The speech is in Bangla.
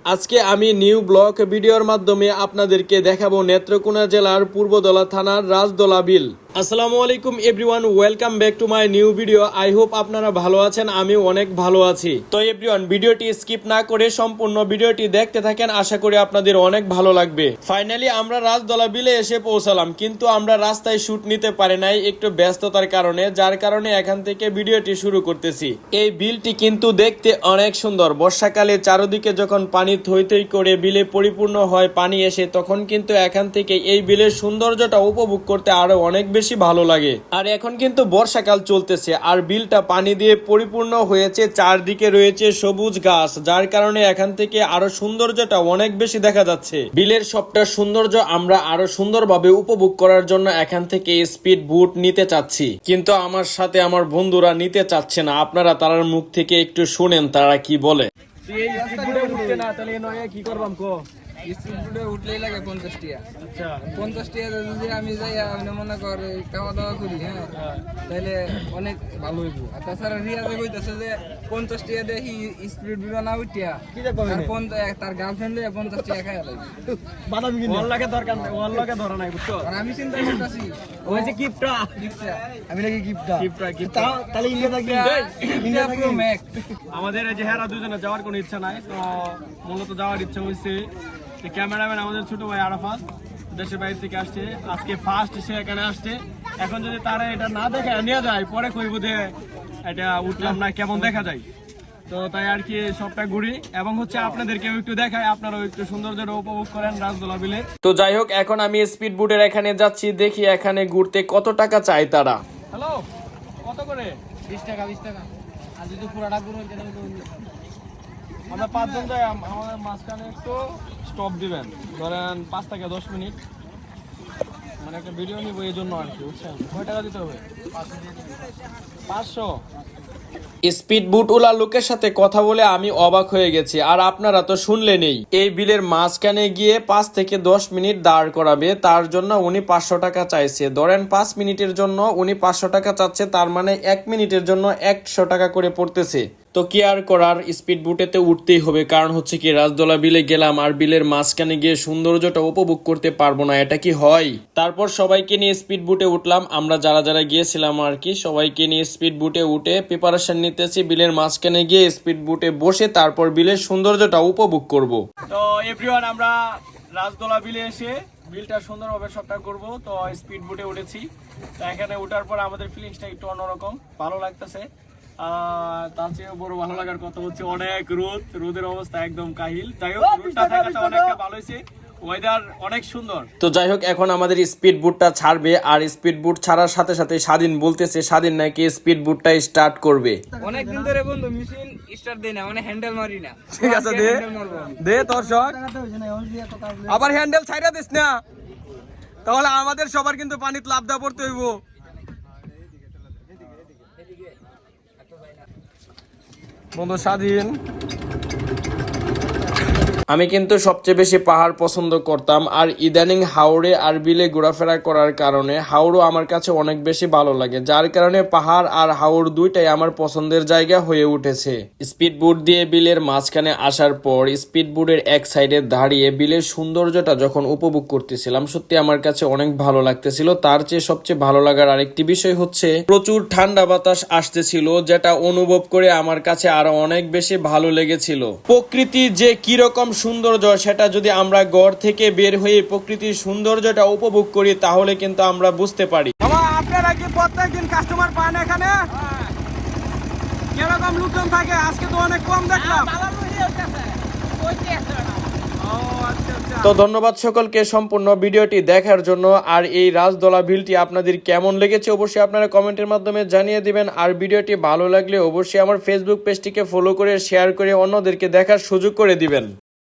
আজকে আমি নিউ ব্লগ ভিডিওর মাধ্যমে আপনাদেরকে দেখাবো নেত্রকোনা জেলার পূর্বদলা থানার রাজদলা বিল। আসসালামু আলাইকুম everyone, welcome back to my new video. I hope আপনারা ভালো আছেন, আমি অনেক ভালো আছি। তো এভরিওয়ান, ভিডিওটি স্কিপ না করে সম্পূর্ণ ভিডিওটি দেখতে থাকেন, আশা করি আপনাদের অনেক ভালো লাগবে। ফাইনালি আমরা রাজদলা বিলে এসে পৌঁছালাম, কিন্তু আমরা রাস্তায় শুট নিতে পারি নাই একটু ব্যস্ততার কারণে, যার কারণে এখান থেকে ভিডিওটি শুরু করতেছি। এই বিলটি কিন্তু দেখতে অনেক সুন্দর। বর্ষাকালে চারদিকে যখন পানি থই থই করে বিলে পরিপূর্ণ হয় পানি এসে, তখন কিন্তু এখান থেকে এই বিলের সৌন্দর্যটা উপভোগ করতে আরো অনেক বেশি ভালো লাগে। আর এখন কিন্তু বর্ষাকাল চলতেছে আর বিলটা পানি দিয়ে পরিপূর্ণ হয়েছে, চারদিকে রয়েছে সবুজ গাছ, যার কারণে এখান থেকে আরো সৌন্দর্যটা অনেক বেশি দেখা যাচ্ছে। বিলের সবটা সৌন্দর্য আমরা আরো সুন্দরভাবে উপভোগ করার জন্য এখান থেকে স্পিড বুট নিতে চাচ্ছি, কিন্তু আমার সাথে আমার বন্ধুরা নিতে চাচ্ছে না। আপনারা তার মুখ থেকে একটু শুনেন তারা কি বলে। কি করবাম কো স্পিডবোটে উঠলেই লাগে 50 টাকা। আচ্ছা 50 টাকা যদি আমি যাই, আমি মনে করি খাওয়া দাওয়া করি, হ্যাঁ, তাহলে অনেক ভালো হইব। আর তাছাড়া রিয়াজে কইতেছে যে 50 টাকা দেখি স্পিডবোট না উঠিয়া তার গার্লফ্রেন্ড 50 টাকা খাইয়া লাগবে। ওয়াল্লাকে দরকার নাই, ওয়াল্লাকে ধরা নাই, বুঝছো? আর আমি চিন্তা করতেছি ওই যে গিফটটা আমি নাকি গিফটটা তাহলে ইন্ডিয়া প্রো ম্যাক্স। আমাদের এই যে হেরা দুজনে যাওয়ার কোনো ইচ্ছা নাই, তো মূলত যাওয়ার ইচ্ছা হয়েছে। ক্যামেরাম্যান আমাদের ছোট ভাই আরাফাত দেশের বাইরে থেকে আসছে, আজকে ফার্স্ট সে এখানে আসছে। এখন যদি তারা এটা না দেখে নিয়ে যায়, পরে কইব যে এটা উঠলাম না, কেমন দেখা যায়। তো তাই আর কি সবটা ঘুরি এবং হচ্ছে আপনাদেরকেও একটু দেখায়, আপনারাও একটু সৌন্দর্যটা উপভোগ করেন রাজদলা বিলে। তো যাই হোক, এখন আমি স্পিড বুটের এখানে যাচ্ছি, দেখি এখানে ঘুরতে কত টাকা চাই তারা। হ্যালো, কত করে? 20 টাকা 20 টাকা। আর যদি পুরাটা ঘুরো তাহলে আমরা 5 জন যাই, আমাদের মাঝখানে একটু স্টপ দিবেন, ধরেন 5 থেকে 10 মিনিট, মানে একটা ভিডিও নিব এই জন্য আর কি, বুঝছেন? কয় টাকা দিতে হবে? 500। স্পিড বুট ওলা লোকের সাথে কথা বলে আমি অবাক হয়ে গেছি, আর আপনারা তো শুনলেনই। এই বিলের মাঝখানে গিয়ে 5 থেকে 10 মিনিট দাঁড় করাবে, তার জন্য উনি 500 টাকা চাইছে। ধরেন 5 মিনিটের জন্য উনি 500 টাকা চাচ্ছে, তার মানে 1 মিনিটের জন্য 100 টাকা করে পড়তেছে। তো কি আর করার, স্পিড বুটেতে উঠতেই হবে, কারণ হচ্ছে কি রাজদলা বিলে গেলাম আর বিলের মাঝখানে গিয়ে সৌন্দর্যটা উপভোগ করতে পারবো না, এটা কি হয়? তারপর সবাইকে নিয়ে স্পিড বুটে উঠলাম, আমরা যারা যারা গিয়েছিলাম আর কি, সবাইকে নিয়ে স্পিড বুটে উঠে প্রিপারেশন নিতেছি বিলের মাঝখানে গিয়ে স্পিড বুটে বসে তারপর বিলের সৌন্দর্যটা উপভোগ করব। তো এভরিওয়ান, আমরা রাজদলা বিলে এসে বিলটা সুন্দরভাবে সবটা করব। তো স্পিড বুটে উঠেছি, তো এখানে ওঠার পর আমাদের ফিলিংসটা একটু অন্যরকম, ভালো লাগতেছে। তার চেয়ে বড় ভালো লাগার কথা হচ্ছে অনেক রোদের অবস্থা একদম কাহিল। যাই হোক, রোদটা থাকাটা অনেকটা ভালো হয়েছে, ওয়েদার অনেক সুন্দর। তো যাই হোক, এখন আমাদের স্পিড বুটটা ছাড়বে, আর স্পিড বুট ছাড়ার সাথে সাথে স্বাধীন বলতেছে স্বাধীন নাকি স্পিড বুটটা স্টার্ট করবে। অনেক দিন ধরে বন্ধু মেশিন স্টার্ট দেই না, মানে হ্যান্ডেল মারি না। ঠিক আছে, দে তোর শট। আবার হ্যান্ডেল ছাইরা দিস না, তাহলে আমাদের সবার কিন্তু পানিতে লাফ দেওয়া পড়তে হইব। বন্ধু স্বাধীন। আমি কিন্তু সবচেয়ে বেশি পাহাড় পছন্দ করতাম, আর ইদানিং হাওড়ে আর বিলে ঘোরাফেরা করার কারণে হাওড়ও আমার কাছে অনেক বেশি ভালো লাগে, যার কারণে পাহাড় আর হাওড় দুইটাই আমার পছন্দের জায়গা হয়ে উঠেছে। স্পিড বুট দিয়ে বিলের মাঝখানে আসার পর স্পিড বুটের এক সাইডে দাঁড়িয়ে বিলের সৌন্দর্যটা যখন উপভোগ করতেছিলাম, সত্যি আমার কাছে অনেক ভালো লাগতেছিল। তার চেয়ে সবচেয়ে ভালো লাগার আরেকটি বিষয় হচ্ছে প্রচুর ঠান্ডা বাতাস আসতেছিল, যেটা অনুভব করে আমার কাছে আরো অনেক বেশি ভালো লেগেছিল। প্রকৃতি যে কিরকম সৌন্দর্য, সেটা যদি আমরা ঘর থেকে বের হয়ে প্রকৃতির সৌন্দর্যটা উপভোগ করি, তাহলে কিন্তু আমরা বুঝতে পারি। আপনারা কি প্রত্যেকদিন কাস্টমার পান এখানে? কিরকম লোকজন থাকে? আজকে তো অনেক কম দেখলাম। তো ধন্যবাদ সকলকে সম্পূর্ণ ভিডিওটি দেখার জন্য। আর এই রাজদলা বিলটি আপনাদের কেমন লেগেছে অবশ্যই আপনারা কমেন্টের মাধ্যমে জানিয়ে দিবেন। আর ভিডিওটি ভালো লাগলে অবশ্যই আমার ফেসবুক পেজটিকে ফলো করে শেয়ার করে অন্যদেরকে দেখার সুযোগ করে দিবেন।